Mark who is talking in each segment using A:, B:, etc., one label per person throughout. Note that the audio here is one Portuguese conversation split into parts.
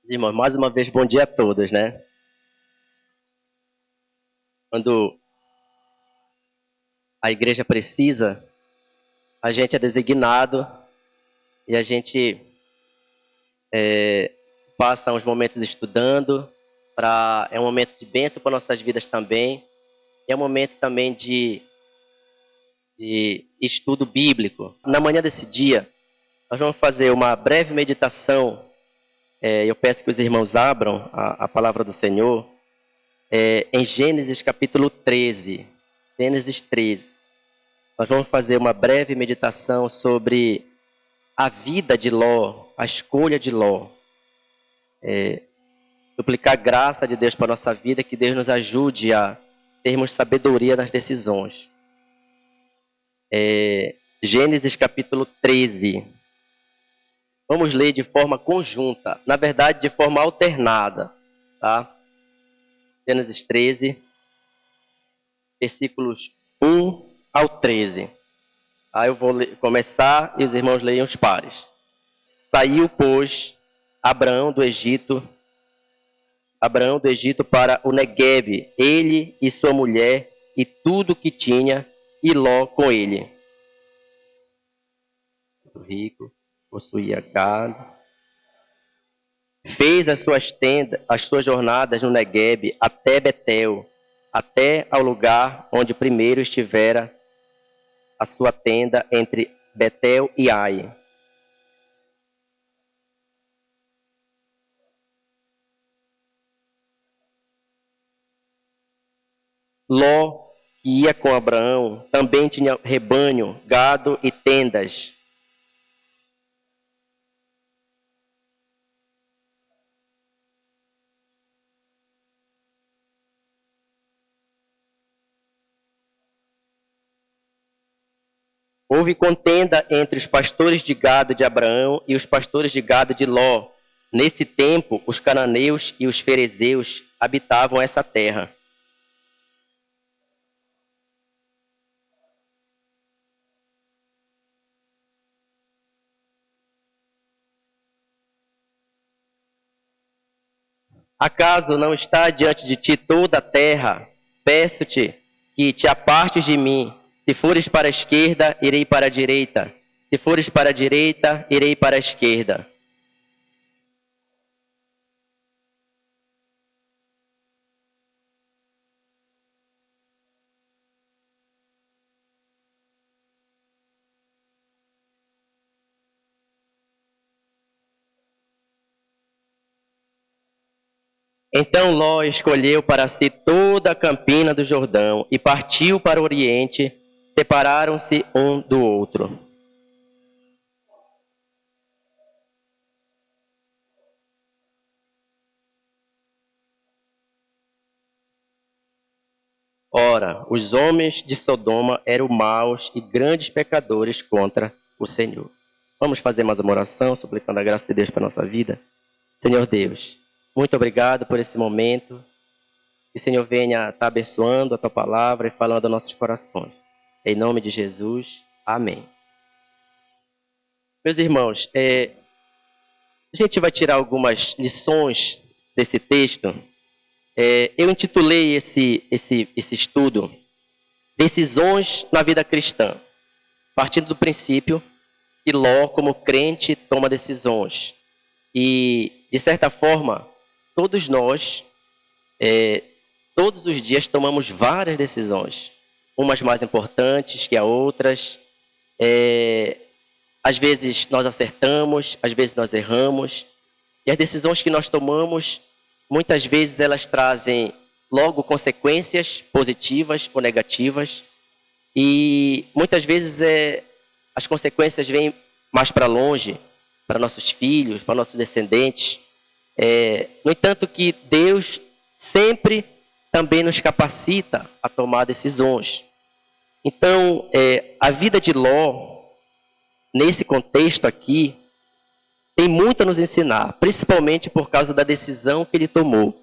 A: Irmãos, mais uma vez, bom dia a todos, né? Quando a igreja precisa, a gente é designado e a gente passa uns momentos estudando, é um momento de bênção para nossas vidas também, é um momento também de estudo bíblico. Na manhã desse dia, nós vamos fazer uma breve meditação. Eu peço que os irmãos abram a palavra do Senhor em Gênesis capítulo 13. Gênesis 13. Nós vamos fazer uma breve meditação sobre a vida de Ló, a escolha de Ló. Suplicar a graça de Deus para a nossa vida, que Deus nos ajude a termos sabedoria nas decisões. Gênesis capítulo 13. Vamos ler de forma conjunta, na verdade de forma alternada. Tá? Gênesis 13, versículos 1 ao 13. Aí eu vou começar e os irmãos leiam os pares. Saiu, pois, Abraão do Egito para o Neguebe, ele e sua mulher e tudo que tinha, e Ló com ele. Muito rico, possuía gado. Fez as suas tendas, as suas jornadas no Neguebe até Betel, até ao lugar onde primeiro estivera a sua tenda entre Betel e Ai. Ló, que ia com Abraão, também tinha rebanho, gado e tendas. Houve contenda entre os pastores de gado de Abraão e os pastores de gado de Ló. Nesse tempo, os cananeus e os ferezeus habitavam essa terra. Acaso não está diante de ti toda a terra? Peço-te que te apartes de mim. Se fores para a esquerda, irei para a direita. Se fores para a direita, irei para a esquerda. Então Ló escolheu para si toda a campina do Jordão e partiu para o oriente. Separaram-se um do outro. Ora, os homens de Sodoma eram maus e grandes pecadores contra o Senhor. Vamos fazer mais uma oração, suplicando a graça de Deus para a nossa vida. Senhor Deus, muito obrigado por esse momento. Que o Senhor venha estar abençoando a tua palavra e falando aos nossos corações. Em nome de Jesus, amém. Meus irmãos, a gente vai tirar algumas lições desse texto. Eu intitulei esse estudo Decisões na Vida Cristã, partindo do princípio que Ló, como crente, toma decisões. E, de certa forma, todos nós, todos os dias, tomamos várias decisões, umas mais importantes que as outras. Às vezes nós acertamos, às vezes nós erramos. E as decisões que nós tomamos, muitas vezes elas trazem logo consequências positivas ou negativas. E muitas vezes as consequências vêm mais para longe, para nossos filhos, para nossos descendentes. No entanto, que Deus sempre também nos capacita a tomar decisões. Então, a vida de Ló, nesse contexto aqui, tem muito a nos ensinar, principalmente por causa da decisão que ele tomou,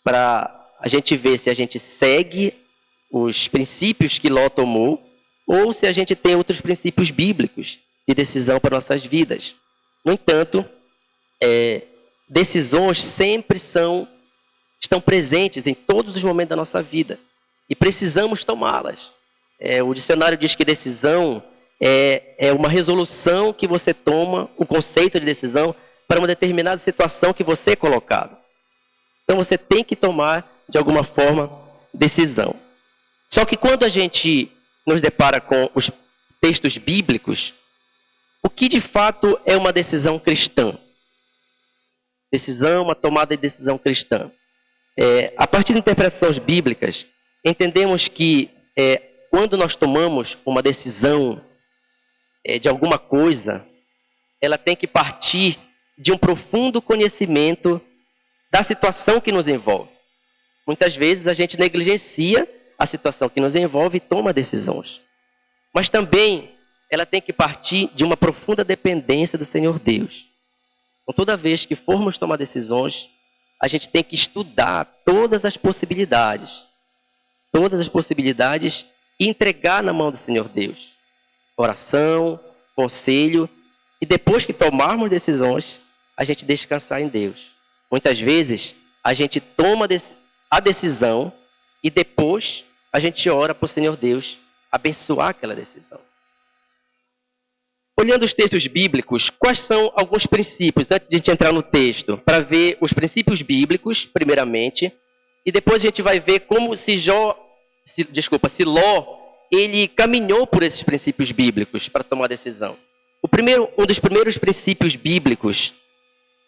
A: para a gente ver se a gente segue os princípios que Ló tomou, ou se a gente tem outros princípios bíblicos de decisão para nossas vidas. No entanto, decisões sempre estão presentes em todos os momentos da nossa vida e precisamos tomá-las. O dicionário diz que decisão é uma resolução que você toma, o conceito de decisão, para uma determinada situação que você é colocado. Então você tem que tomar, de alguma forma, decisão. Só que quando a gente nos depara com os textos bíblicos, o que de fato é uma decisão cristã? Uma tomada de decisão cristã. A partir de interpretações bíblicas, entendemos que quando nós tomamos uma decisão de alguma coisa, ela tem que partir de um profundo conhecimento da situação que nos envolve. Muitas vezes a gente negligencia a situação que nos envolve e toma decisões. Mas também ela tem que partir de uma profunda dependência do Senhor Deus. Então, toda vez que formos tomar decisões, a gente tem que estudar todas as possibilidades e entregar na mão do Senhor Deus. Oração, conselho, e depois que tomarmos decisões, a gente descansar em Deus. Muitas vezes, a gente toma a decisão e depois a gente ora para o Senhor Deus abençoar aquela decisão. Olhando os textos bíblicos, quais são alguns princípios, antes de a gente entrar no texto, para ver os princípios bíblicos, primeiramente, e depois a gente vai ver como Siló, ele caminhou por esses princípios bíblicos para tomar decisão. Um dos primeiros princípios bíblicos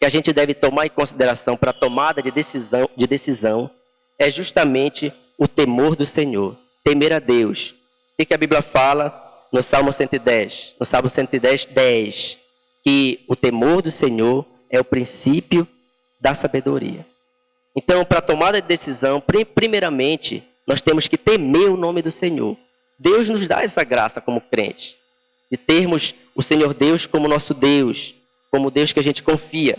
A: que a gente deve tomar em consideração para a tomada de decisão é justamente o temor do Senhor, temer a Deus. O que a Bíblia fala no Salmo 110? No Salmo 110, 10, que o temor do Senhor é o princípio da sabedoria. Então, para a tomada de decisão, primeiramente, nós temos que temer o nome do Senhor. Deus nos dá essa graça como crente, de termos o Senhor Deus como nosso Deus, como Deus que a gente confia.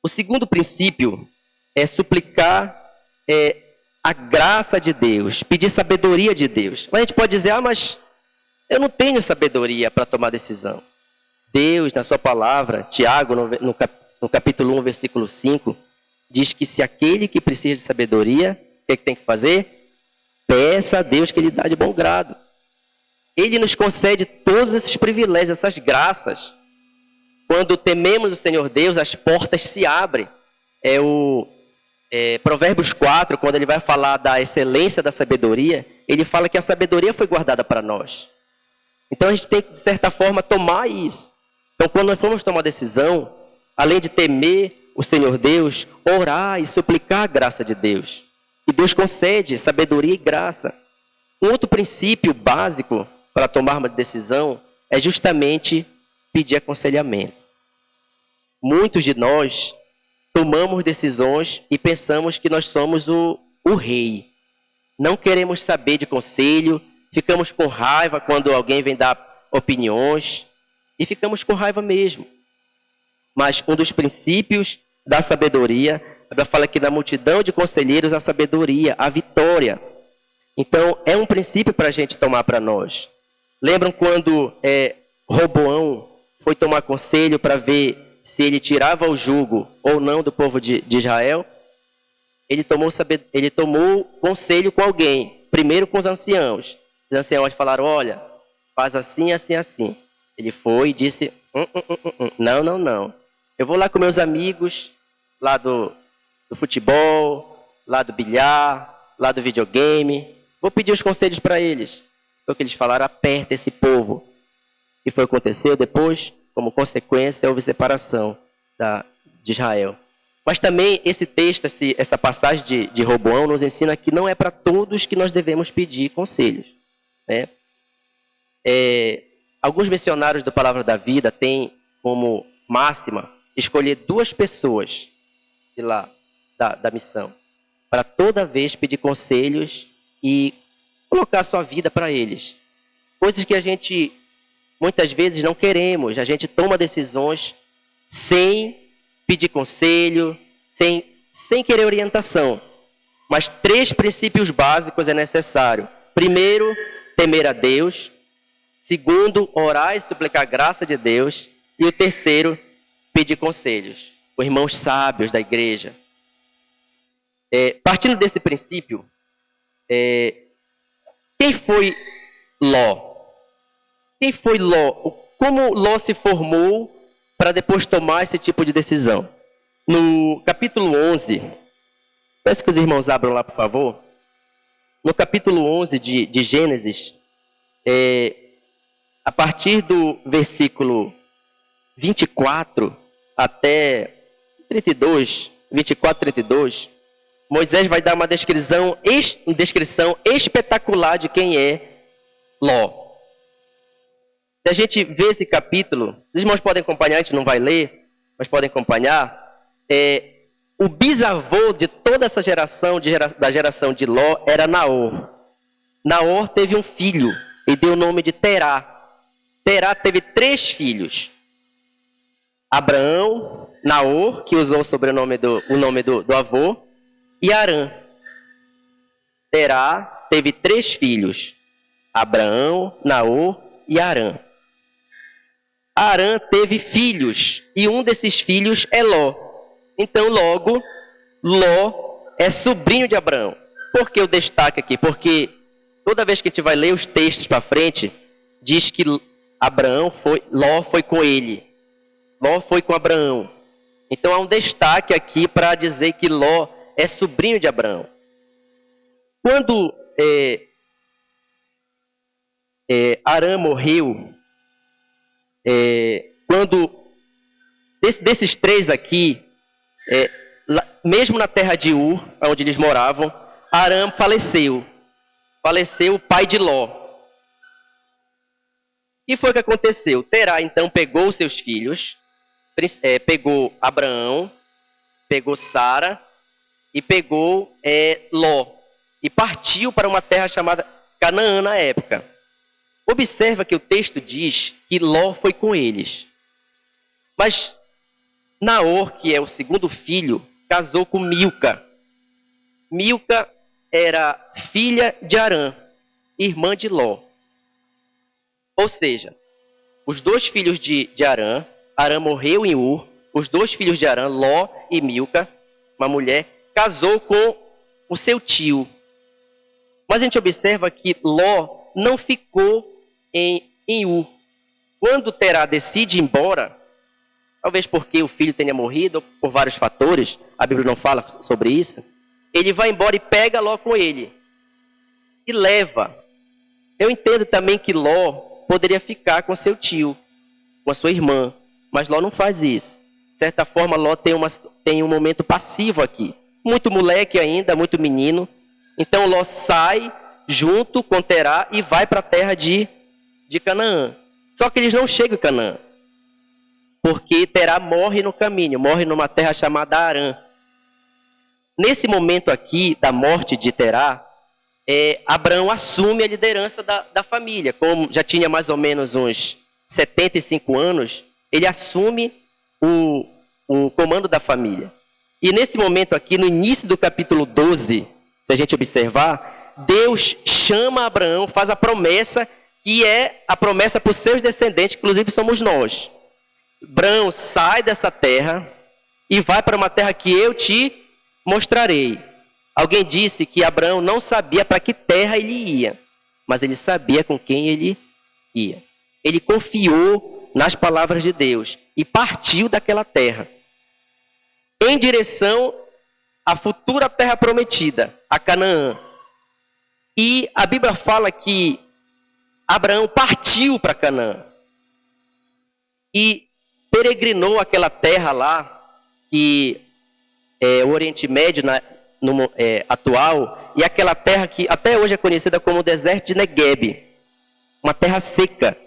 A: O segundo princípio é suplicar a graça de Deus, pedir sabedoria de Deus. Mas a gente pode dizer, mas eu não tenho sabedoria para tomar decisão. Deus, na sua palavra, Tiago, no capítulo 1, versículo 5, diz que se aquele que precisa de sabedoria, o que é que tem que fazer? Peça a Deus que Ele dá de bom grado. Ele nos concede todos esses privilégios, essas graças. Quando tememos o Senhor Deus, as portas se abrem. Provérbios 4, quando ele vai falar da excelência da sabedoria, ele fala que a sabedoria foi guardada para nós. Então a gente tem que, de certa forma, tomar isso. Então, quando nós formos tomar decisão, além de temer o Senhor Deus, orar e suplicar a graça de Deus. E Deus concede sabedoria e graça. Um outro princípio básico para tomar uma decisão é justamente pedir aconselhamento. Muitos de nós tomamos decisões e pensamos que nós somos o rei. Não queremos saber de conselho, ficamos com raiva quando alguém vem dar opiniões e ficamos com raiva mesmo. Mas um dos princípios da sabedoria, a Bíblia fala que na multidão de conselheiros a sabedoria, a vitória. Então é um princípio para a gente tomar para nós. Lembram quando Roboão foi tomar conselho para ver se ele tirava o jugo ou não do povo de Israel? Ele tomou conselho com alguém, primeiro com os anciãos. Os anciãos falaram, olha, faz assim, assim, assim. Ele foi e disse, não. Eu vou lá com meus amigos, lá do futebol, lá do bilhar, lá do videogame. Vou pedir os conselhos para eles. Foi o que eles falaram, aperta esse povo. E foi o que aconteceu depois, como consequência, houve separação de Israel. Mas também esse texto, essa passagem de Roboão nos ensina que não é para todos que nós devemos pedir conselhos. Né? Alguns missionários da Palavra da Vida têm como máxima escolher 2 pessoas de lá, da missão, para toda vez pedir conselhos e colocar a sua vida para eles. Coisas que a gente muitas vezes não queremos, a gente toma decisões sem pedir conselho, sem querer orientação. Mas 3 princípios básicos é necessário. Primeiro, temer a Deus. Segundo, orar e suplicar a graça de Deus. E o terceiro, pedir conselhos com irmãos sábios da igreja. Partindo desse princípio, quem foi Ló? Quem foi Ló? Como Ló se formou para depois tomar esse tipo de decisão? No capítulo 11, peço que os irmãos abram lá, por favor. No capítulo 11 de Gênesis, a partir do versículo 24 até 32, 24, 32, Moisés vai dar uma descrição espetacular de quem é Ló. Se a gente vê esse capítulo, os irmãos podem acompanhar, a gente não vai ler, mas podem acompanhar. O bisavô de toda essa geração, da geração de Ló, era Naor. Naor teve um filho e deu o nome de Terá. Terá teve 3 filhos. Abraão, Naor, que usou o nome do avô, e Arã. Terá teve 3 filhos. Abraão, Naor e Arã. Arã teve filhos, e um desses filhos é Ló. Então, logo, Ló é sobrinho de Abraão. Por que eu destaco aqui? Porque toda vez que a gente vai ler os textos para frente, diz que Ló foi com ele. Ló foi com Abraão. Então, há um destaque aqui para dizer que Ló é sobrinho de Abraão. Quando Arã morreu, desses 3 aqui, mesmo na terra de Ur, onde eles moravam, Arã faleceu. Faleceu o pai de Ló. E foi o que aconteceu? Terá, então, pegou os seus filhos, pegou Abraão, pegou Sara e pegou Ló. E partiu para uma terra chamada Canaã na época. Observa que o texto diz que Ló foi com eles. Mas Naor, que é o segundo filho, casou com Milca. Milca era filha de Arã, irmã de Ló. Ou seja, os 2 filhos de Arã, Arã morreu em Ur, os 2 filhos de Arã, Ló e Milca, uma mulher, casou com o seu tio. Mas a gente observa que Ló não ficou em Ur. Quando Terá decide ir embora, talvez porque o filho tenha morrido, ou por vários fatores, a Bíblia não fala sobre isso, ele vai embora e pega Ló com ele. E leva. Eu entendo também que Ló poderia ficar com seu tio, com a sua irmã, mas Ló não faz isso. De certa forma, Ló tem um momento passivo aqui. Muito moleque ainda, muito menino. Então Ló sai junto com Terá e vai para a terra de Canaã. Só que eles não chegam em Canaã, porque Terá morre no caminho, morre numa terra chamada Arã. Nesse momento aqui da morte de Terá, Abraão assume a liderança da família. Como já tinha mais ou menos uns 75 anos, ele assume o comando da família. E nesse momento aqui, no início do capítulo 12, se a gente observar, Deus chama Abraão, faz a promessa, que é a promessa para os seus descendentes, que inclusive somos nós. Abraão sai dessa terra e vai para uma terra que eu te mostrarei. Alguém disse que Abraão não sabia para que terra ele ia, mas ele sabia com quem ele ia. Ele confiou nas palavras de Deus e partiu daquela terra em direção à futura terra prometida, a Canaã. E a Bíblia fala que Abraão partiu para Canaã e peregrinou aquela terra lá, que é o Oriente Médio atual, e aquela terra que até hoje é conhecida como o deserto de Negueb, uma terra seca.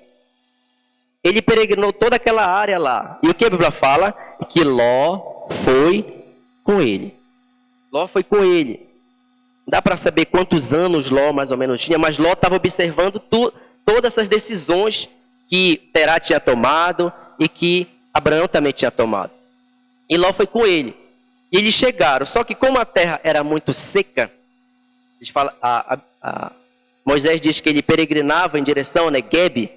A: Ele peregrinou toda aquela área lá. E o que a Bíblia fala? Que Ló foi com ele. Ló foi com ele. Não dá para saber quantos anos Ló mais ou menos tinha, mas Ló estava observando todas essas decisões que Terá tinha tomado e que Abraão também tinha tomado. E Ló foi com ele. E eles chegaram. Só que como a terra era muito seca, Moisés diz que ele peregrinava em direção a Negueb,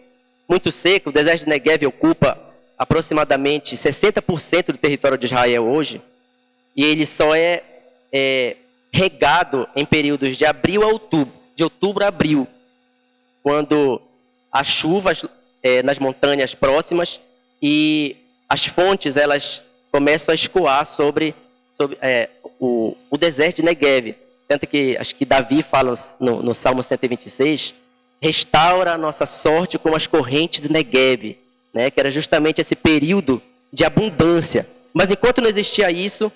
A: muito seco. O deserto de Negueb ocupa aproximadamente 60% do território de Israel hoje, e ele só é regado em períodos de abril a outubro, de outubro a abril, quando as chuvas nas montanhas próximas e as fontes elas começam a escoar sobre o deserto de Negev. Tanto que acho que Davi fala no Salmo 126, restaura a nossa sorte como as correntes do Negev, né? Que era justamente esse período de abundância. Mas enquanto não existia isso,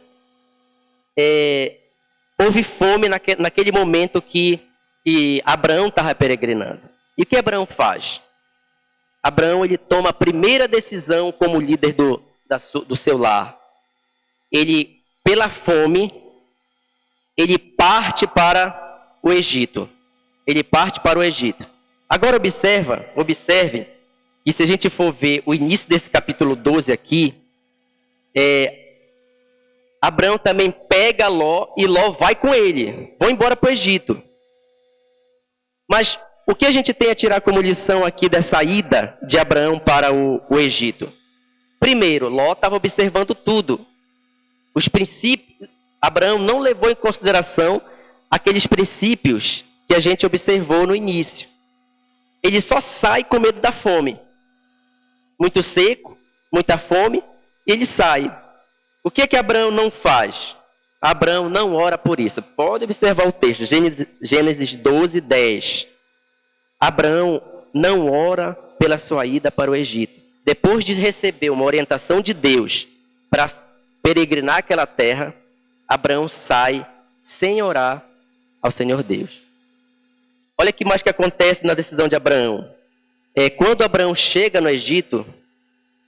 A: houve fome naquele momento que Abraão estava peregrinando. E o que Abraão faz? Abraão ele toma a primeira decisão como líder do seu lar. Ele, pela fome, ele parte para o Egito. Ele parte para o Egito. Agora observe que se a gente for ver o início desse capítulo 12 aqui, Abraão também pega Ló e Ló vai com ele. Vão embora para o Egito. Mas o que a gente tem a tirar como lição aqui dessa ida de Abraão para o Egito? Primeiro, Ló estava observando tudo. Os princípios, Abraão não levou em consideração aqueles princípios que a gente observou no início. Ele só sai com medo da fome. Muito seco, muita fome, e ele sai. O que é que Abraão não faz? Abraão não ora por isso. Pode observar o texto, Gênesis 12, 10. Abraão não ora pela sua ida para o Egito. Depois de receber uma orientação de Deus para peregrinar aquela terra, Abraão sai sem orar ao Senhor Deus. Olha que mais que acontece na decisão de Abraão. Quando Abraão chega no Egito,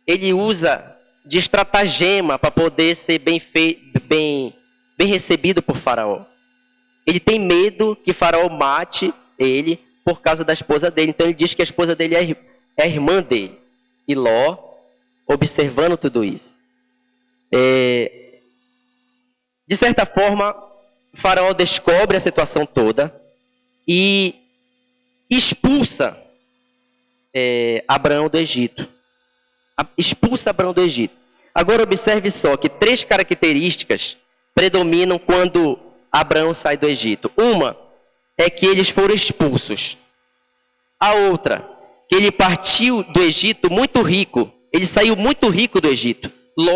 A: ele usa de estratagema para poder ser bem recebido por Faraó. Ele tem medo que Faraó mate ele por causa da esposa dele. Então ele diz que a esposa dele é a irmã dele. E Ló, observando tudo isso. De certa forma, Faraó descobre a situação toda e expulsa Abraão do Egito. Expulsa Abraão do Egito. Agora observe só que 3 características predominam quando Abraão sai do Egito. Uma é que eles foram expulsos. A outra, que ele partiu do Egito muito rico. Ele saiu muito rico do Egito.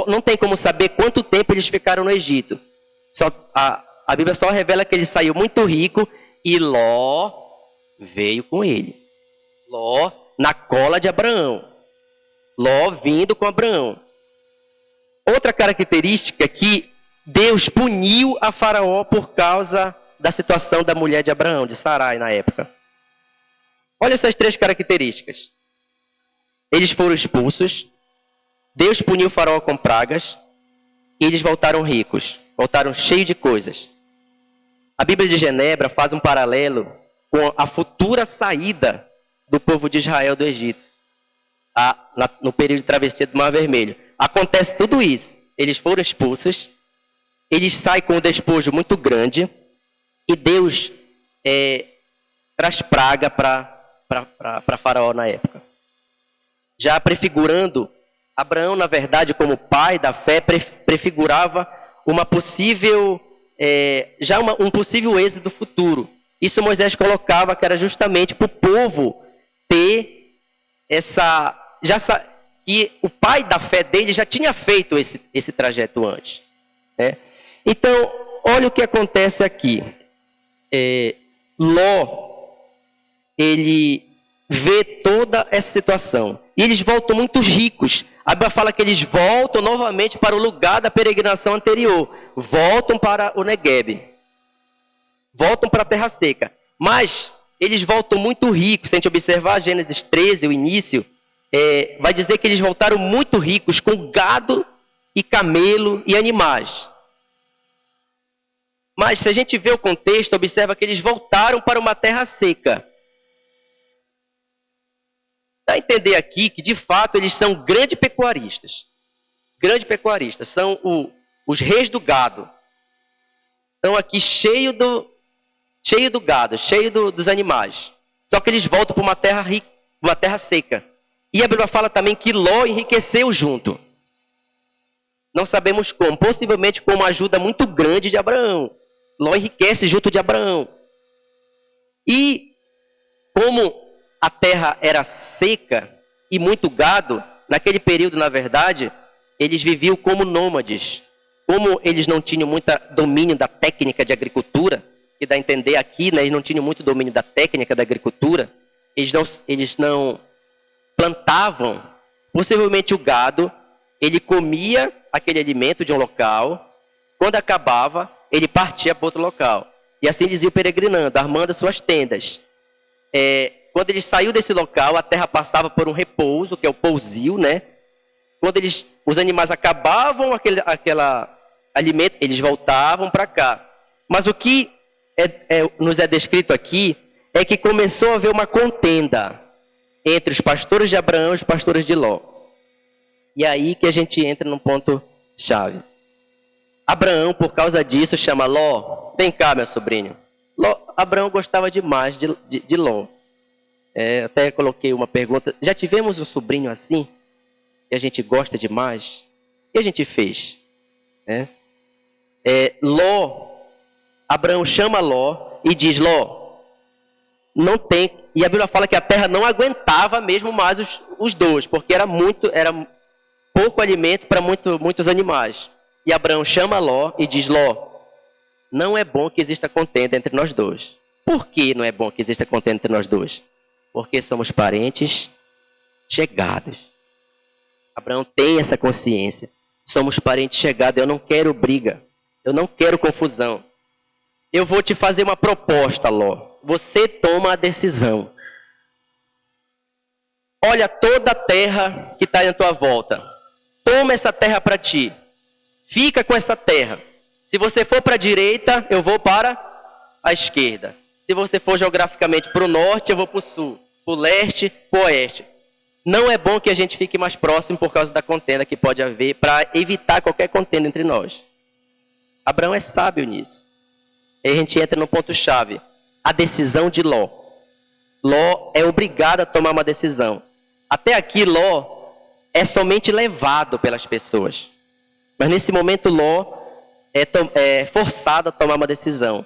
A: Não tem como saber quanto tempo eles ficaram no Egito. A Bíblia só revela que ele saiu muito rico e Ló veio com ele. Ló na cola de Abraão. Ló vindo com Abraão. Outra característica é que Deus puniu a Faraó por causa da situação da mulher de Abraão, de Sarai na época. Olha essas 3 características. Eles foram expulsos, Deus puniu o Faraó com pragas, e eles voltaram ricos, voltaram cheios de coisas. A Bíblia de Genebra faz um paralelo com a futura saída do povo de Israel do Egito, no período de travessia do Mar Vermelho. Acontece tudo isso. Eles foram expulsos, eles saem com um despojo muito grande, e Deus traz praga para Faraó na época. Já prefigurando, Abraão, na verdade, como pai da fé, prefigurava uma possível, um possível êxodo futuro. Isso Moisés colocava que era justamente para o povo ter que o pai da fé dele já tinha feito esse trajeto antes. Né? Então, olha o que acontece aqui. Ló, ele vê toda essa situação. E eles voltam muito ricos. A Bíblia fala que eles voltam novamente para o lugar da peregrinação anterior. Voltam para o Negueb. Voltam para a terra seca. Mas eles voltam muito ricos. Se a gente observar Gênesis 13, o início, vai dizer que eles voltaram muito ricos com gado e camelo e animais. Mas se a gente vê o contexto, observa que eles voltaram para uma terra seca. Dá a entender aqui que, de fato, eles são grandes pecuaristas. Grandes pecuaristas. São os reis do gado. Estão aqui cheio do gado, cheio dos animais. Só que eles voltam para uma terra rica, uma terra seca. E a Bíblia fala também que Ló enriqueceu junto. Não sabemos como, possivelmente com uma ajuda muito grande de Abraão. Ló enriquece junto de Abraão. E como a terra era seca e muito gado, naquele período, na verdade, eles viviam como nômades. Como eles não tinham muito domínio da técnica de agricultura, que dá a entender aqui, né, eles não tinham muito domínio da técnica da agricultura, eles não plantavam, possivelmente o gado, ele comia aquele alimento de um local, quando acabava, ele partia para outro local. E assim eles iam peregrinando, armando as suas tendas. Quando eles saíam desse local, a terra passava por um repouso, que é o pousio, né? Quando os animais acabavam aquele alimento, eles voltavam para cá. Mas o que nos é descrito aqui é que começou a haver uma contenda entre os pastores de Abraão e os pastores de Ló. E aí que a gente entra num ponto chave. Abraão, por causa disso, chama Ló. Vem cá, meu sobrinho. Abraão gostava demais de Ló. Até coloquei uma pergunta. Já tivemos um sobrinho assim? Que a gente gosta demais? O que a gente fez? Abraão chama Ló e diz: Ló, não tem. E a Bíblia fala que a terra não aguentava mesmo mais os dois, porque era pouco alimento para muitos animais. E Abraão chama Ló e diz: Ló, não é bom que exista contenda entre nós dois. Por que não é bom que exista contenda entre nós dois? Porque somos parentes chegados. Abraão tem essa consciência. Somos parentes chegados, eu não quero briga. Eu não quero confusão. Eu vou te fazer uma proposta, Ló. Você toma a decisão. Olha toda a terra que está na tua volta. Toma essa terra para ti. Fica com essa terra. Se você for para a direita, eu vou para a esquerda. Se você for geograficamente para o norte, eu vou para o sul. Para o leste, para o oeste. Não é bom que a gente fique mais próximo por causa da contenda que pode haver, para evitar qualquer contenda entre nós. Abraão é sábio nisso. E a gente entra no ponto-chave. A decisão de Ló. Ló é obrigado a tomar uma decisão. Até aqui, Ló é somente levado pelas pessoas. Mas nesse momento, Ló é forçado a tomar uma decisão.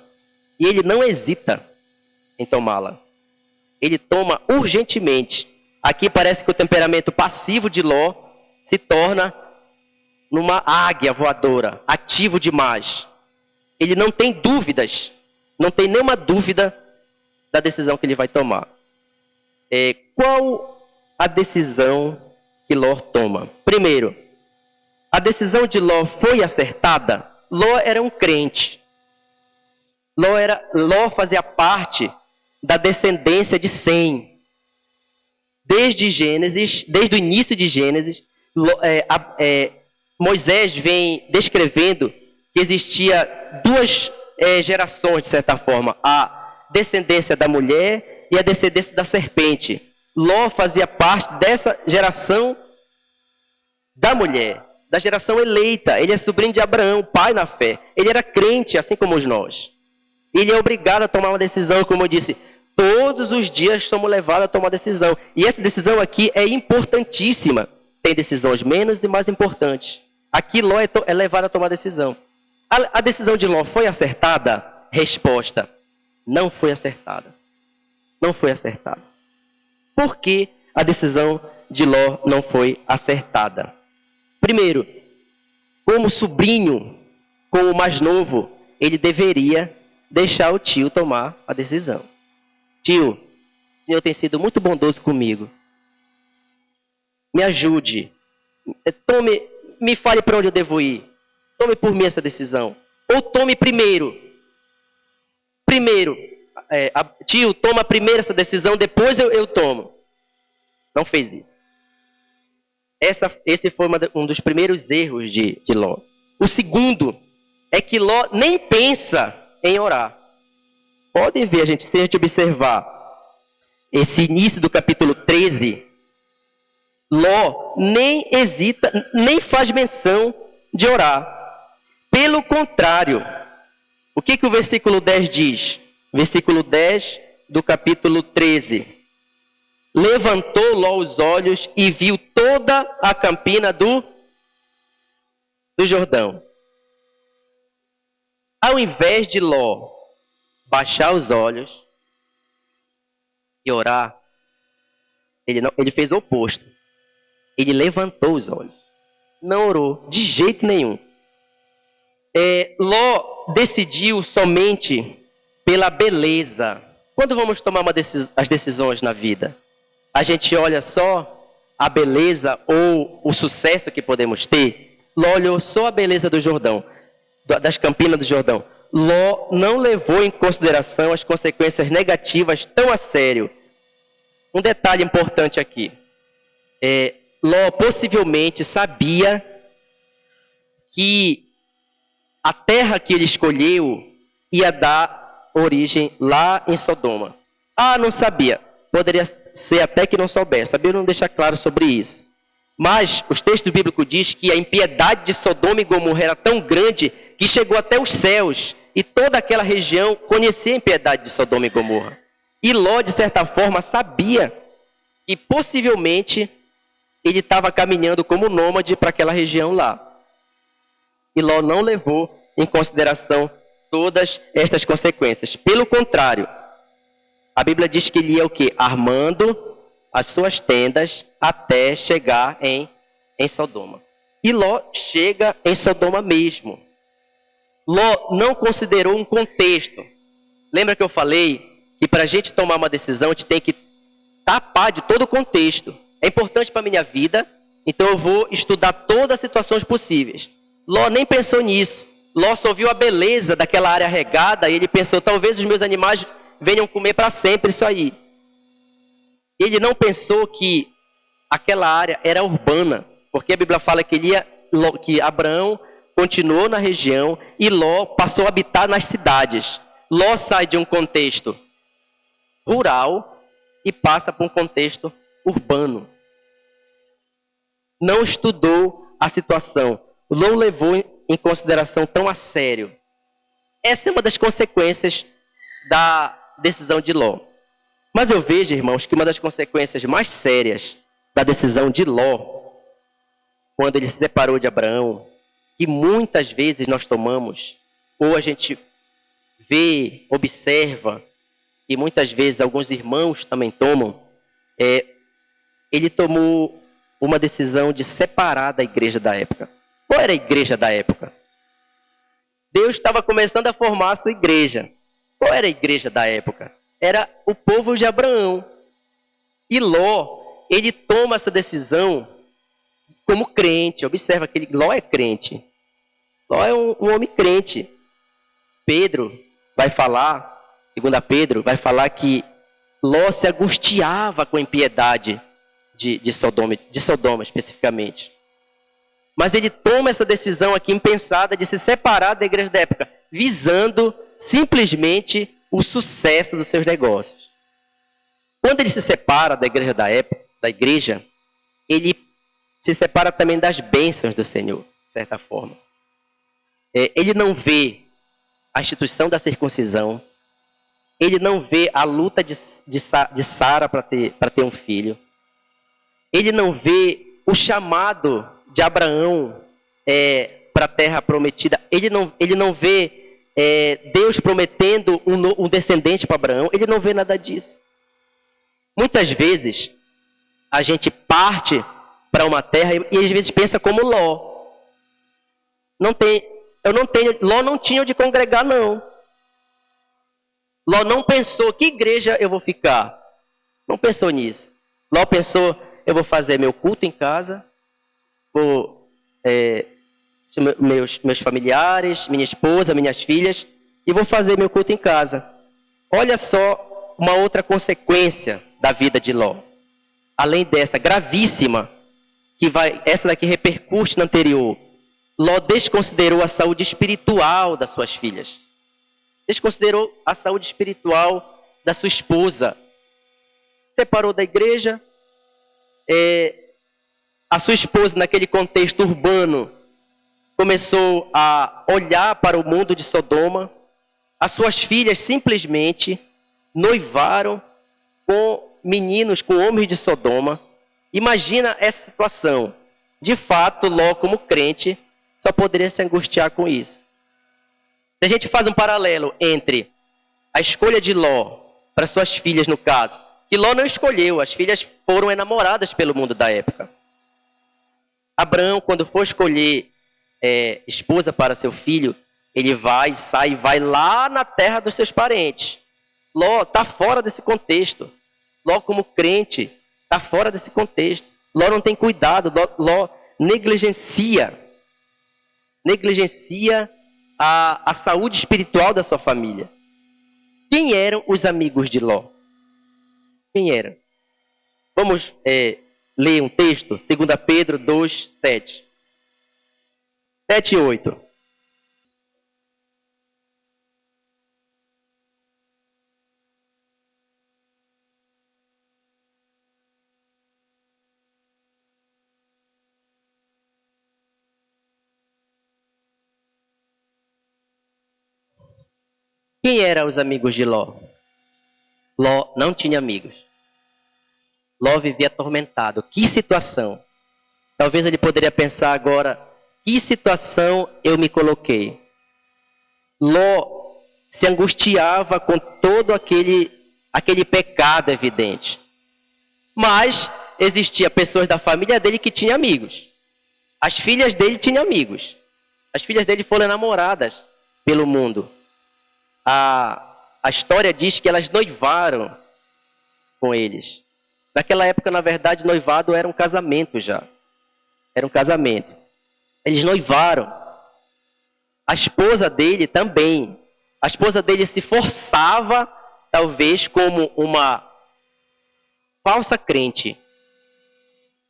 A: E ele não hesita em tomá-la. Ele toma urgentemente. Aqui parece que o temperamento passivo de Ló se torna numa águia voadora, ativo demais. Ele não tem dúvidas, não tem nenhuma dúvida da decisão que ele vai tomar. Qual a decisão que Ló toma? Primeiro, a decisão de Ló foi acertada? Ló era um crente. Ló fazia parte da descendência de Sem. Desde o início de Gênesis, Moisés vem descrevendo que existia duas gerações, de certa forma. A descendência da mulher e a descendência da serpente. Ló fazia parte dessa geração da mulher, da geração eleita. Ele é sobrinho de Abraão, pai na fé. Ele era crente, assim como nós. Ele é obrigado a tomar uma decisão, como eu disse. Todos os dias somos levados a tomar decisão. E essa decisão aqui é importantíssima. Tem decisões menos e mais importantes. Aqui Ló é levado a tomar decisão. A decisão de Ló foi acertada? Resposta: não foi acertada. Não foi acertada. Por que a decisão de Ló não foi acertada? Primeiro, como sobrinho, como o mais novo, ele deveria deixar o tio tomar a decisão. Tio, o senhor tem sido muito bondoso comigo. Me ajude. Me fale para onde eu devo ir. Tome por mim essa decisão. Ou tome primeiro. Tio, toma primeiro essa decisão, depois eu tomo. Não fez isso. Esse foi um dos primeiros erros de Ló. O segundo é que Ló nem pensa em orar. Podem ver, se a gente observar esse início do capítulo 13, Ló nem hesita, nem faz menção de orar. Pelo contrário, o que o versículo 10 diz? Versículo 10 do capítulo 13. Levantou Ló os olhos e viu toda a campina do Jordão. Ao invés de Ló baixar os olhos e orar, ele fez o oposto. Ele levantou os olhos. Não orou de jeito nenhum. Ló decidiu somente pela beleza. Quando vamos tomar as decisões na vida, a gente olha só a beleza ou o sucesso que podemos ter. Ló olhou só a beleza do Jordão, das campinas do Jordão. Ló não levou em consideração as consequências negativas tão a sério. Um detalhe importante aqui. Ló possivelmente sabia que a terra que ele escolheu ia dar origem lá em Sodoma. Não sabia. Poderia ser até que não soubesse. A Bíblia não deixa claro sobre isso. Mas os textos bíblicos dizem que a impiedade de Sodoma e Gomorra era tão grande que chegou até os céus. E toda aquela região conhecia a impiedade de Sodoma e Gomorra. E Ló, de certa forma, sabia que possivelmente ele estava caminhando como nômade para aquela região lá. E Ló não levou em consideração todas estas consequências. Pelo contrário, a Bíblia diz que ele ia o quê? Armando as suas tendas até chegar em Sodoma. E Ló chega em Sodoma mesmo. Ló não considerou um contexto. Lembra que eu falei que para a gente tomar uma decisão, a gente tem que tapar de todo o contexto. É importante para a minha vida, então eu vou estudar todas as situações possíveis. Ló nem pensou nisso. Ló só viu a beleza daquela área regada e ele pensou, talvez os meus animais venham comer para sempre isso aí. Ele não pensou que aquela área era urbana, porque a Bíblia fala que Abraão continuou na região e Ló passou a habitar nas cidades. Ló sai de um contexto rural e passa para um contexto urbano. Não estudou a situação. Não levou em consideração tão a sério. Essa é uma das consequências da decisão de Ló. Mas eu vejo, irmãos, que uma das consequências mais sérias da decisão de Ló, quando ele se separou de Abraão, que muitas vezes nós tomamos, ou a gente vê, observa, e muitas vezes alguns irmãos também tomam, ele tomou uma decisão de separar da igreja da época. Qual era a igreja da época? Deus estava começando a formar a sua igreja. Qual era a igreja da época? Era o povo de Abraão. E Ló, ele toma essa decisão como crente. Observa que Ló é crente. Ló é um homem crente. Pedro vai falar, 2 Pedro, vai falar que Ló se angustiava com a impiedade de Sodoma especificamente. Mas ele toma essa decisão aqui impensada de se separar da igreja da época, visando simplesmente o sucesso dos seus negócios. Quando ele se separa da igreja da época, ele se separa também das bênçãos do Senhor, de certa forma. Ele não vê a instituição da circuncisão, ele não vê a luta de Sara para ter um filho, ele não vê o chamado de Abraão para a terra prometida, ele não vê Deus prometendo um descendente para Abraão, ele não vê nada disso. Muitas vezes a gente parte para uma terra e às vezes pensa como Ló. Ló não tinha onde congregar, não. Ló não pensou, que igreja eu vou ficar? Não pensou nisso. Ló pensou, eu vou fazer meu culto em casa, vou meus familiares, minha esposa, minhas filhas, e vou fazer meu culto em casa. Olha só uma outra consequência da vida de Ló. Além dessa gravíssima, essa daqui repercute na anterior. Ló desconsiderou a saúde espiritual das suas filhas. Desconsiderou a saúde espiritual da sua esposa. Separou da igreja. A sua esposa, naquele contexto urbano, começou a olhar para o mundo de Sodoma. As suas filhas simplesmente noivaram com meninos com homens de Sodoma. Imagina essa situação. De fato, Ló, como crente, só poderia se angustiar com isso. Se a gente faz um paralelo entre a escolha de Ló para suas filhas, no caso, que Ló não escolheu, as filhas foram enamoradas pelo mundo da época. Abraão, quando for escolher esposa para seu filho, ele vai lá na terra dos seus parentes. Ló está fora desse contexto. Ló, como crente, está fora desse contexto. Ló não tem cuidado, Ló negligencia a saúde espiritual da sua família. Quem eram os amigos de Ló? Quem eram? Vamos ler um texto, 2 Pedro 2, 7. 7 e 8. Quem eram os amigos de Ló? Ló não tinha amigos. Ló vivia atormentado. Que situação! Talvez ele poderia pensar agora, que situação eu me coloquei? Ló se angustiava com todo aquele pecado evidente. Mas existia pessoas da família dele que tinham amigos. As filhas dele tinham amigos. As filhas dele foram namoradas pelo mundo. A história diz que elas noivaram com eles. Naquela época, na verdade, noivado era um casamento já. Era um casamento. Eles noivaram. A esposa dele também. A esposa dele se forçava, talvez, como uma falsa crente.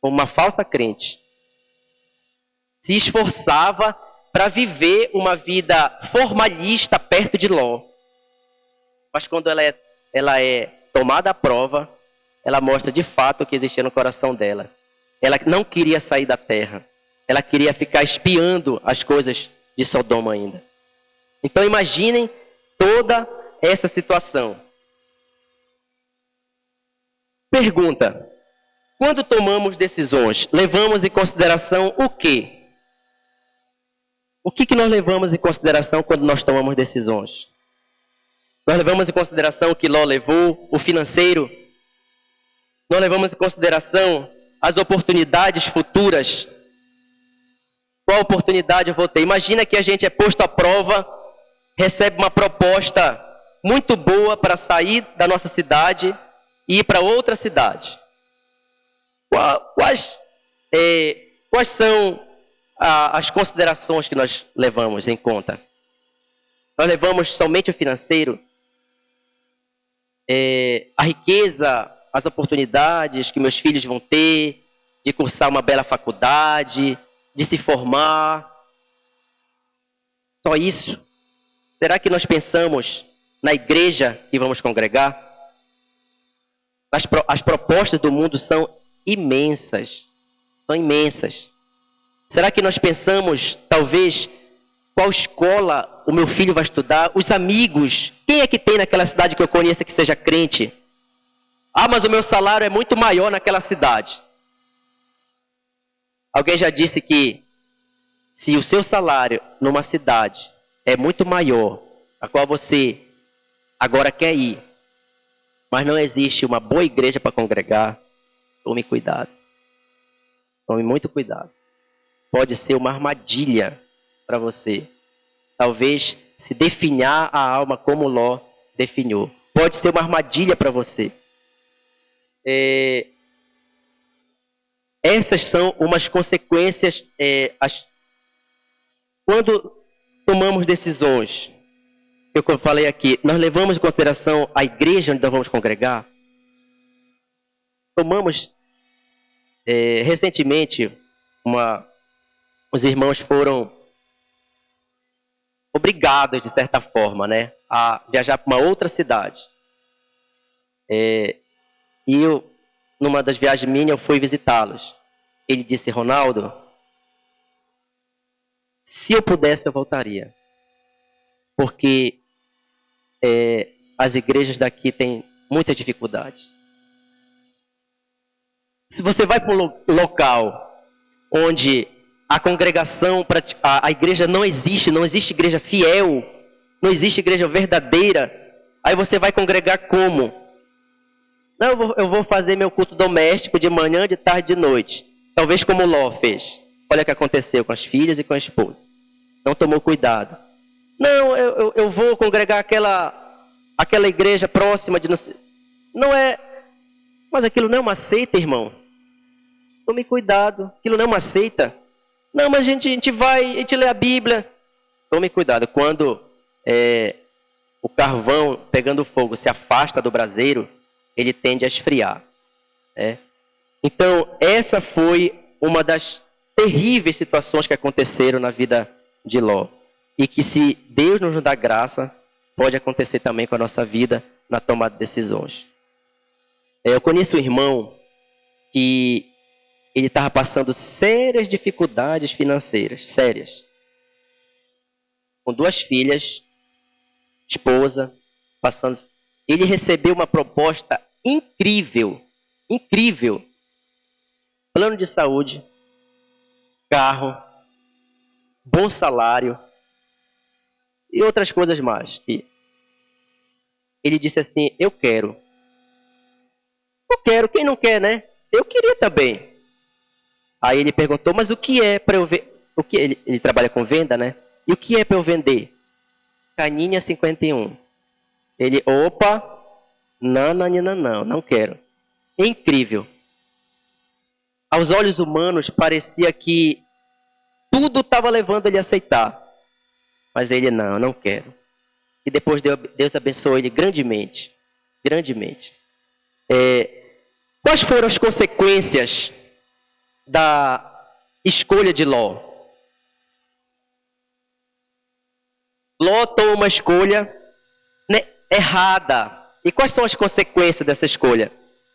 A: Uma falsa crente. Se esforçava para viver uma vida formalista perto de Ló. Mas quando ela é tomada à prova, ela mostra de fato o que existia no coração dela. Ela não queria sair da terra. Ela queria ficar espiando as coisas de Sodoma ainda. Então imaginem toda essa situação. Pergunta: quando tomamos decisões, levamos em consideração o quê? O que nós levamos em consideração quando nós tomamos decisões? Nós levamos em consideração o que Ló levou, o financeiro. Nós levamos em consideração as oportunidades futuras. Qual oportunidade eu vou ter? Imagina que a gente é posto à prova, recebe uma proposta muito boa para sair da nossa cidade e ir para outra cidade. Quais são as considerações que nós levamos em conta? Nós levamos somente o financeiro, a riqueza, as oportunidades que meus filhos vão ter, de cursar uma bela faculdade, de se formar. Só isso? Será que nós pensamos na igreja que vamos congregar? As propostas do mundo são imensas. São imensas. Será que nós pensamos, talvez, qual escola o meu filho vai estudar? Os amigos. Quem é que tem naquela cidade que eu conheça que seja crente? Ah, mas o meu salário é muito maior naquela cidade. Alguém já disse que se o seu salário numa cidade é muito maior, a qual você agora quer ir, mas não existe uma boa igreja para congregar, tome cuidado. Tome muito cuidado. Pode ser uma armadilha para você. Talvez se definhar a alma como Ló definhou. Pode ser uma armadilha para você. Essas são umas consequências. Quando tomamos decisões, que eu falei aqui, nós levamos em consideração a igreja onde nós vamos congregar. Tomamos, recentemente, os irmãos foram obrigados, de certa forma, né, a viajar para uma outra cidade. E eu, numa das viagens minhas, eu fui visitá-los. Ele disse: Ronaldo, se eu pudesse, eu voltaria. Porque as igrejas daqui têm muitas dificuldades. Se você vai para um local onde a congregação, a igreja não existe igreja fiel, não existe igreja verdadeira, aí você vai congregar como? Não, eu vou fazer meu culto doméstico de manhã, de tarde, de noite. Talvez como Ló fez. Olha o que aconteceu com as filhas e com a esposa. Não tomou cuidado. Não, eu vou congregar aquela igreja próxima de... Não é... Mas aquilo não é uma seita, irmão. Tome cuidado. Aquilo não é uma seita. Não, mas a gente vai, a gente lê a Bíblia. Tome cuidado. Quando o carvão pegando fogo se afasta do braseiro, ele tende a esfriar. Então, essa foi uma das terríveis situações que aconteceram na vida de Ló. E que, se Deus nos dá graça, pode acontecer também com a nossa vida na tomada de decisões. Eu conheço um irmão que ele estava passando sérias dificuldades financeiras, sérias. Com 2 filhas, esposa, passando... Ele recebeu uma proposta incrível, incrível. Plano de saúde, carro, bom salário e outras coisas mais. Ele disse assim, eu quero. Quem não quer, né? Eu queria também. Aí ele perguntou, mas o que é para eu ver? O que ele trabalha com venda, né? E o que é para eu vender? Caninha 51. Ele, opa, não quero. Incrível. Aos olhos humanos parecia que tudo estava levando ele a aceitar. Mas ele, não quero. E depois Deus abençoou ele grandemente. Grandemente. Quais foram as consequências da escolha de Ló? Ló tomou uma escolha errada. E quais são as consequências dessa escolha?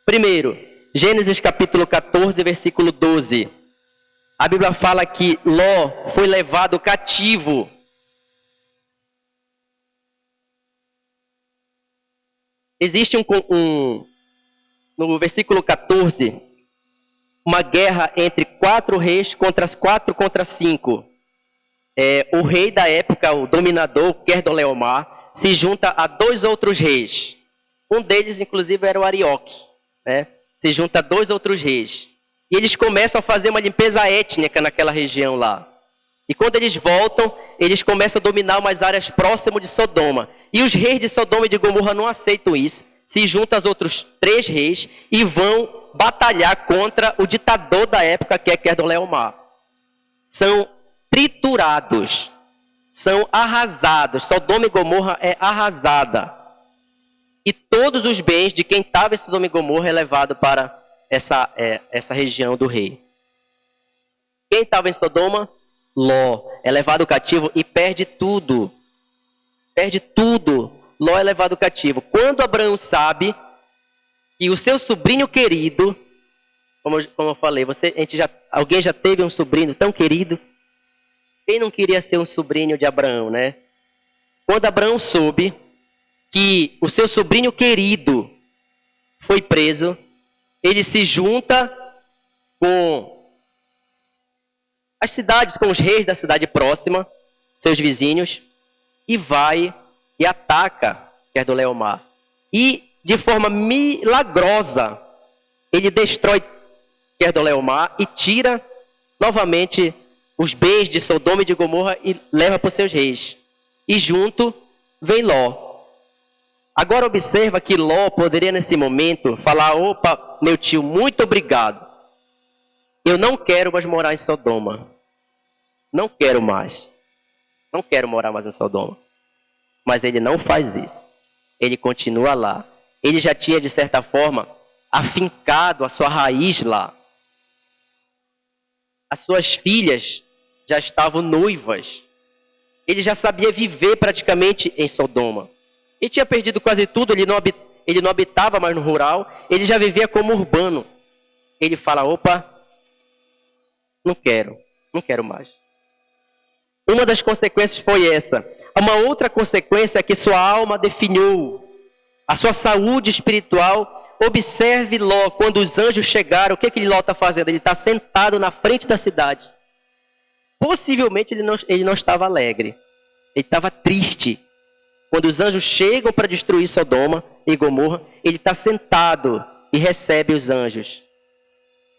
A: Primeiro, Gênesis capítulo 14, versículo 12. A Bíblia fala que Ló foi levado cativo. Existe no versículo 14, uma guerra entre 4 reis contra 5. O rei da época, o dominador, Querdorlaomer, se junta a 2 outros reis. Um deles, inclusive, era o Arioque. Se junta a 2 outros reis. E eles começam a fazer uma limpeza étnica naquela região lá. E quando eles voltam, eles começam a dominar umas áreas próximas de Sodoma. E os reis de Sodoma e de Gomorra não aceitam isso. Se juntam aos outros 3 reis e vão batalhar contra o ditador da época, que é Querdorlaomer. São triturados, são arrasados. Sodoma e Gomorra é arrasada. E todos os bens de quem estava em Sodoma e Gomorra é levado para essa região do rei. Quem estava em Sodoma? Ló. É levado cativo e perde tudo. Perde tudo. Ló é levado cativo. Quando Abraão sabe que o seu sobrinho querido, como eu falei, alguém já teve um sobrinho tão querido? Quem não queria ser um sobrinho de Abraão, né? Quando Abraão soube que o seu sobrinho querido foi preso, ele se junta com as cidades, com os reis da cidade próxima, seus vizinhos, e vai e ataca Querdorlaomer. E, de forma milagrosa, ele destrói Querdorlaomer e tira novamente os bens de Sodoma e de Gomorra e leva para os seus reis. E junto vem Ló. Agora observa que Ló poderia nesse momento falar, opa, meu tio, muito obrigado. Eu não quero mais morar em Sodoma. Não quero mais. Não quero morar mais em Sodoma. Mas ele não faz isso. Ele continua lá. Ele já tinha, de certa forma, afincado a sua raiz lá. As suas filhas já estavam noivas. Ele já sabia viver praticamente em Sodoma. Ele tinha perdido quase tudo, ele não habitava mais no rural, ele já vivia como urbano. Ele fala, opa, não quero mais. Uma das consequências foi essa. Uma outra consequência é que sua alma definhou. A sua saúde espiritual observe Ló, quando os anjos chegaram, o que Ló está fazendo? Ele está sentado na frente da cidade. Possivelmente ele não estava alegre. Ele estava triste. Quando os anjos chegam para destruir Sodoma e Gomorra, ele está sentado e recebe os anjos.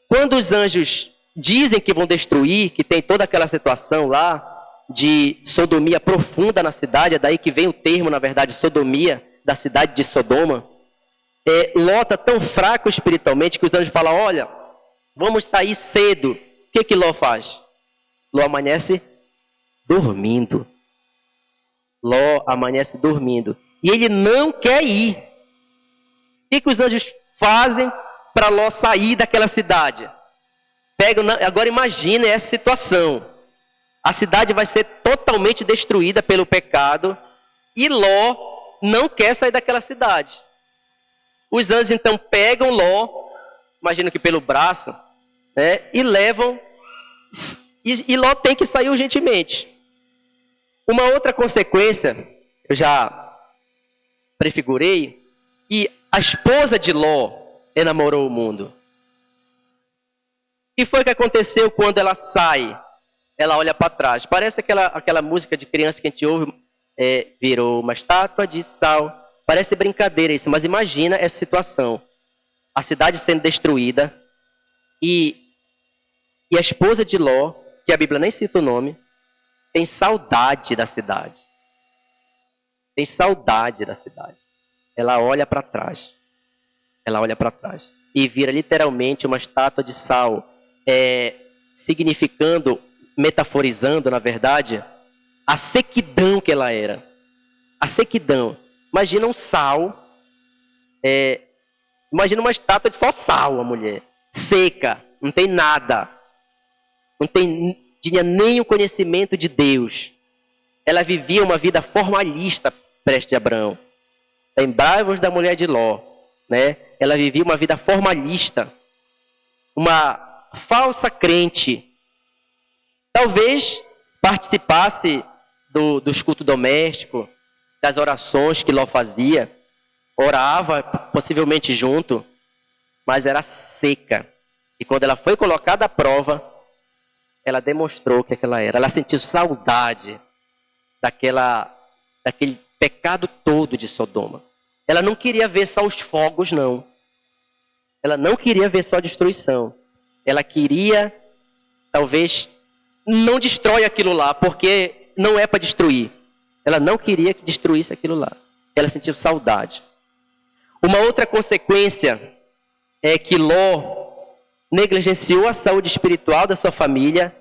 A: Quando os anjos dizem que vão destruir, que tem toda aquela situação lá de sodomia profunda na cidade, é daí que vem o termo, na verdade, sodomia, da cidade de Sodoma. Ló está tão fraco espiritualmente que os anjos falam, olha, vamos sair cedo. O que Ló faz? Ló amanhece dormindo. Ló amanhece dormindo. E ele não quer ir. O que os anjos fazem para Ló sair daquela cidade? Agora imagine essa situação. A cidade vai ser totalmente destruída pelo pecado e Ló não quer sair daquela cidade. Os anjos então pegam Ló, imagino que pelo braço, né, e levam, e Ló tem que sair urgentemente. Uma outra consequência, eu já prefigurei, que a esposa de Ló enamorou o mundo. O que foi que aconteceu quando ela sai? Ela olha para trás. Parece aquela música de criança que a gente ouve, virou uma estátua de sal. Parece brincadeira isso, mas imagina essa situação. A cidade sendo destruída e a esposa de Ló, que a Bíblia nem cita o nome, tem saudade da cidade. Tem saudade da cidade. Ela olha para trás. Ela olha para trás. E vira literalmente uma estátua de sal. Significando, metaforizando, na verdade, a sequidão que ela era. A sequidão. Imagina um sal. Imagina uma estátua de só sal, a mulher. Seca. Não tem nada. Não tinha nem o conhecimento de Deus. Ela vivia uma vida formalista, preste Abraão. Lembrai-vos da mulher de Ló. Né? Ela vivia uma vida formalista. Uma falsa crente. Talvez participasse dos cultos domésticos, das orações que Ló fazia. Orava, possivelmente junto, mas era seca. E quando ela foi colocada à prova, ela demonstrou o que ela era. Ela sentiu saudade daquele pecado todo de Sodoma. Ela não queria ver só os fogos, não. Ela não queria ver só a destruição. Ela queria, talvez, não destrói aquilo lá, porque não é para destruir. Ela não queria que destruísse aquilo lá. Ela sentiu saudade. Uma outra consequência é que Ló negligenciou a saúde espiritual da sua família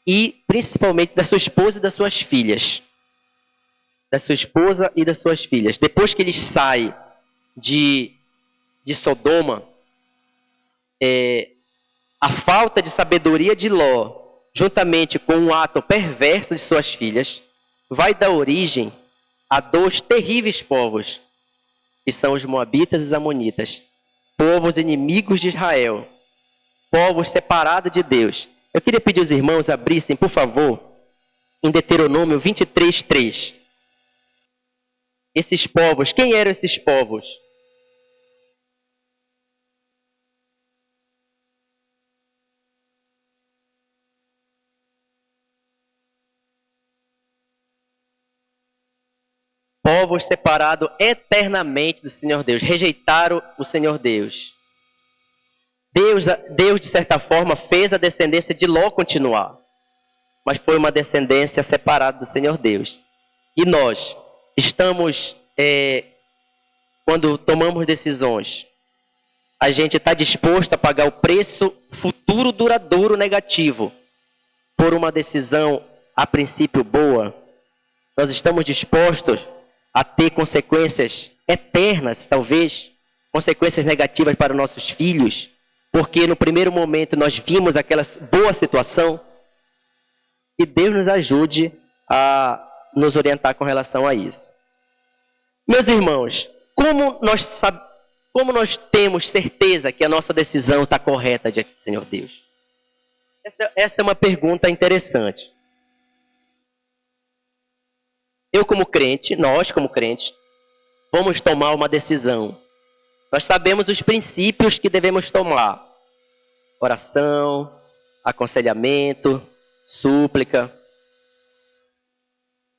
A: e principalmente da sua esposa e das suas filhas. Da sua esposa e das suas filhas. Depois que ele sai de Sodoma, a falta de sabedoria de Ló, juntamente com um ato perverso de suas filhas, vai dar origem a dois terríveis povos, que são os Moabitas e os Amonitas, povos inimigos de Israel, povos separados de Deus. Eu queria pedir aos irmãos abrissem, por favor, em Deuteronômio 23:3. Esses povos, quem eram esses povos? Povos separados eternamente do Senhor Deus, rejeitaram o Senhor Deus. Deus, de certa forma, fez a descendência de Ló continuar, mas foi uma descendência separada do Senhor Deus. E nós estamos, quando tomamos decisões, a gente está disposto a pagar o preço futuro duradouro negativo por uma decisão a princípio boa? Nós estamos dispostos a ter consequências eternas, talvez, consequências negativas para nossos filhos, porque no primeiro momento nós vimos aquela boa situação? E Deus nos ajude a nos orientar com relação a isso. Meus irmãos, como nós temos certeza que a nossa decisão está correta diante do Senhor Deus? Essa é uma pergunta interessante. Eu como crente, nós como crentes, vamos tomar uma decisão. Nós sabemos os princípios que devemos tomar: oração, aconselhamento, súplica.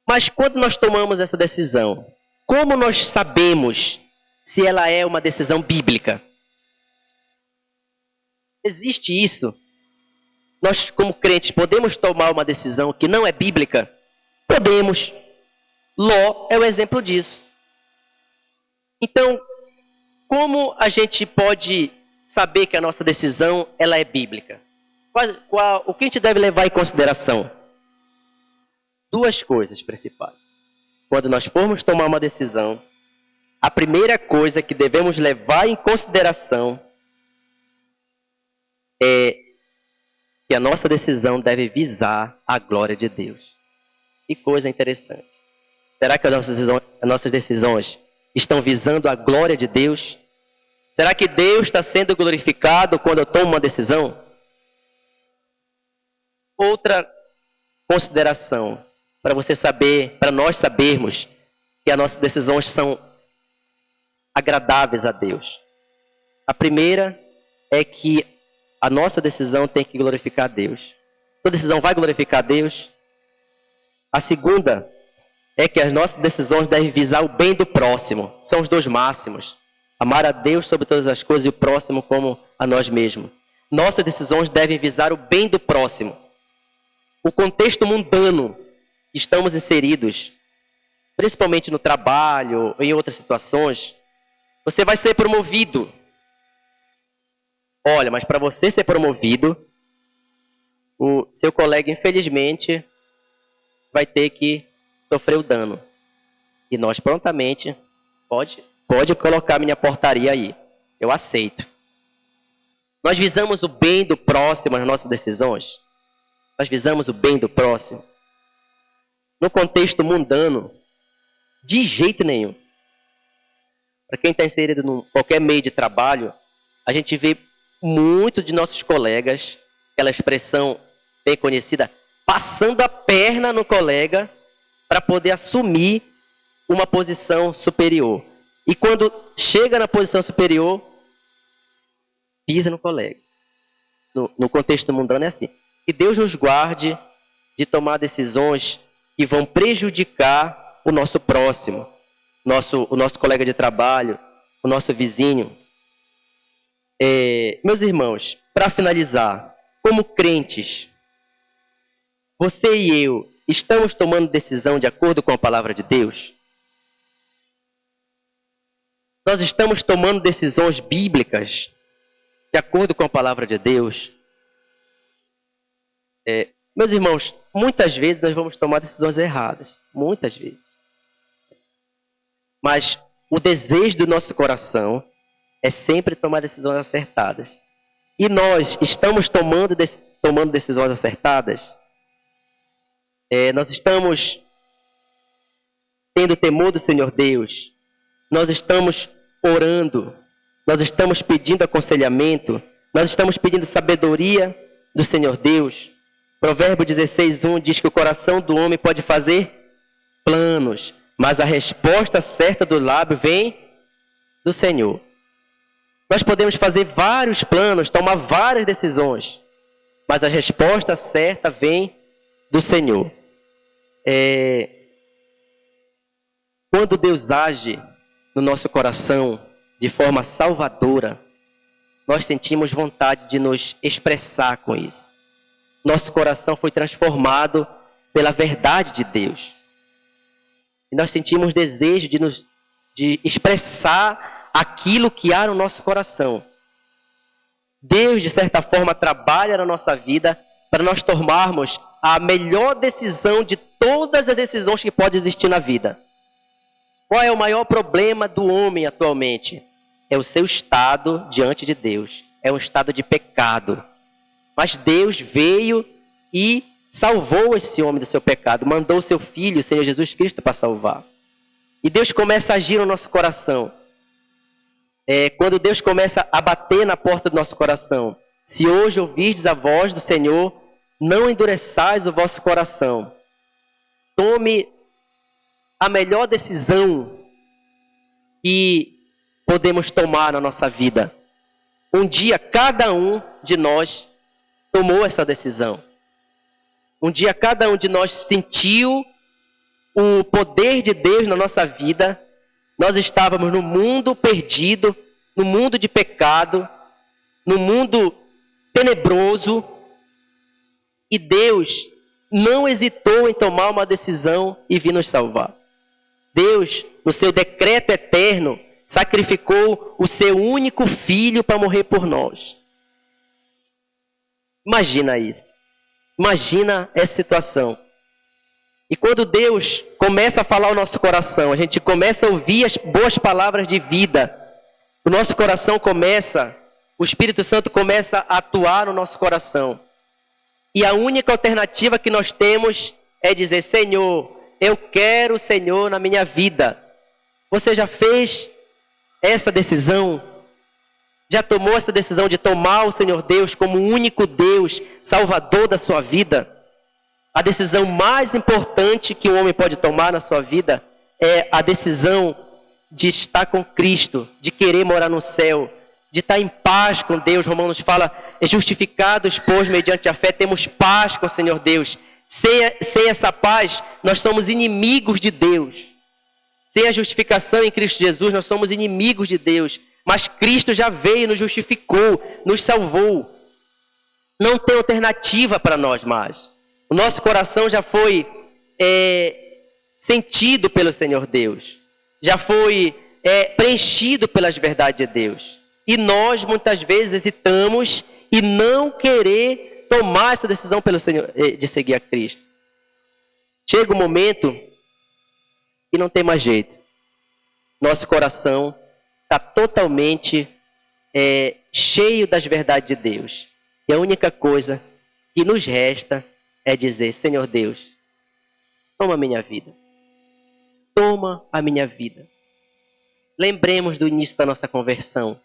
A: Mas quando nós tomamos essa decisão, como nós sabemos se ela é uma decisão bíblica? Existe isso? Nós, como crentes, podemos tomar uma decisão que não é bíblica? Podemos. Ló é o exemplo disso. Então, como a gente pode saber que a nossa decisão ela é bíblica? O que a gente deve levar em consideração? Duas coisas principais. Quando nós formos tomar uma decisão, a primeira coisa que devemos levar em consideração é que a nossa decisão deve visar a glória de Deus. Que coisa interessante. Será que as nossas decisões estão visando a glória de Deus? Será que Deus está sendo glorificado quando eu tomo uma decisão? Outra consideração, para você saber, para nós sabermos que as nossas decisões são agradáveis a Deus. A primeira é que a nossa decisão tem que glorificar a Deus. Sua decisão vai glorificar a Deus? A segunda é que as nossas decisões devem visar o bem do próximo. São os dois máximos. Amar a Deus sobre todas as coisas e o próximo como a nós mesmos. Nossas decisões devem visar o bem do próximo. O contexto mundano que estamos inseridos, principalmente no trabalho ou em outras situações, você vai ser promovido. Olha, mas para você ser promovido, o seu colega, infelizmente, vai ter que sofrer o dano. E nós prontamente, pode colocar minha portaria aí. Eu aceito. Nós visamos o bem do próximo nas nossas decisões? Nós visamos o bem do próximo? No contexto mundano, de jeito nenhum. Para quem está inserido em qualquer meio de trabalho, a gente vê muito de nossos colegas, aquela expressão bem conhecida, passando a perna no colega para poder assumir uma posição superior. E quando chega na posição superior, pisa no colega. No contexto mundano é assim. Que Deus nos guarde de tomar decisões que vão prejudicar o nosso próximo, o nosso colega de trabalho, o nosso vizinho. Meus irmãos, para finalizar, como crentes, você e eu estamos tomando decisão de acordo com a palavra de Deus? Nós estamos tomando decisões bíblicas de acordo com a palavra de Deus? Meus irmãos, muitas vezes nós vamos tomar decisões erradas. Muitas vezes. Mas o desejo do nosso coração é sempre tomar decisões acertadas. E nós estamos tomando decisões acertadas? Nós estamos tendo temor do Senhor Deus? Nós estamos orando? Nós estamos pedindo aconselhamento? Nós estamos pedindo sabedoria do Senhor Deus? Provérbio 16:1 diz que o coração do homem pode fazer planos, mas a resposta certa do lábio vem do Senhor. Nós podemos fazer vários planos, tomar várias decisões, mas a resposta certa vem do Senhor. Quando Deus age no nosso coração de forma salvadora, nós sentimos vontade de nos expressar com isso. Nosso coração foi transformado pela verdade de Deus. E nós sentimos desejo de expressar aquilo que há no nosso coração. Deus, de certa forma, trabalha na nossa vida para nós tomarmos a melhor decisão de todas as decisões que pode existir na vida. Qual é o maior problema do homem atualmente? É o seu estado diante de Deus. É um estado de pecado. Mas Deus veio e salvou esse homem do seu pecado. Mandou o seu Filho, o Senhor Jesus Cristo, para salvar. E Deus começa a agir no nosso coração. Quando Deus começa a bater na porta do nosso coração. Se hoje ouvirdes a voz do Senhor, não endureçais o vosso coração. Tome a melhor decisão que podemos tomar na nossa vida. Um dia cada um de nós tomou essa decisão. Um dia cada um de nós sentiu o poder de Deus na nossa vida. Nós estávamos no mundo perdido, no mundo de pecado, no mundo tenebroso. E Deus não hesitou em tomar uma decisão e vir nos salvar. Deus, no seu decreto eterno, sacrificou o seu único filho para morrer por nós. Imagina isso. Imagina essa situação. E quando Deus começa a falar ao nosso coração, a gente começa a ouvir as boas palavras de vida, o nosso coração começa, o Espírito Santo começa a atuar no nosso coração. E a única alternativa que nós temos é dizer: Senhor, eu quero o Senhor na minha vida. Você já fez essa decisão? Já tomou essa decisão de tomar o Senhor Deus como o único Deus, Salvador da sua vida? A decisão mais importante que um homem pode tomar na sua vida é a decisão de estar com Cristo, de querer morar no céu, de estar em paz com Deus. Romanos fala: justificados, pois, mediante a fé, temos paz com o Senhor Deus. Sem essa paz, nós somos inimigos de Deus. Sem a justificação em Cristo Jesus, nós somos inimigos de Deus. Mas Cristo já veio, nos justificou, nos salvou. Não tem alternativa para nós mais. O nosso coração já foi sentido pelo Senhor Deus. Já foi preenchido pelas verdades de Deus. E nós, muitas vezes, hesitamos e não querer tomar essa decisão pelo Senhor, de seguir a Cristo. Chega um momento que não tem mais jeito. Nosso coração está totalmente cheio das verdades de Deus. E a única coisa que nos resta é dizer: Senhor Deus, toma a minha vida. Toma a minha vida. Lembremos do início da nossa conversão.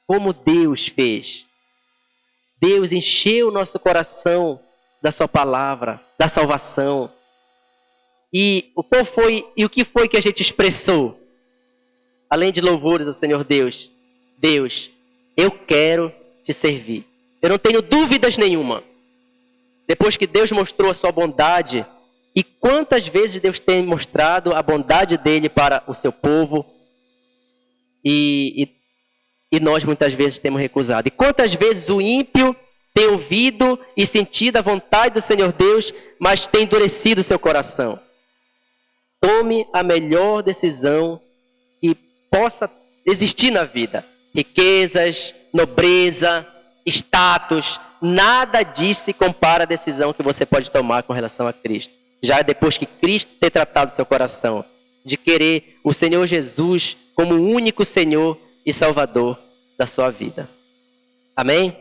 A: Como Deus fez. Deus encheu o nosso coração da sua palavra, da salvação. E o que foi que a gente expressou? Além de louvores ao Senhor Deus. Deus, eu quero te servir. Eu não tenho dúvidas nenhuma. Depois que Deus mostrou a sua bondade, e quantas vezes Deus tem mostrado a bondade dele para o seu povo, e nós muitas vezes temos recusado. E quantas vezes o ímpio tem ouvido e sentido a vontade do Senhor Deus, mas tem endurecido o seu coração. Tome a melhor decisão que possa existir na vida. Riquezas, nobreza, status, nada disso se compara à decisão que você pode tomar com relação a Cristo. Já depois que Cristo ter tratado o seu coração, de querer o Senhor Jesus como o único Senhor e Salvador da sua vida. Amém?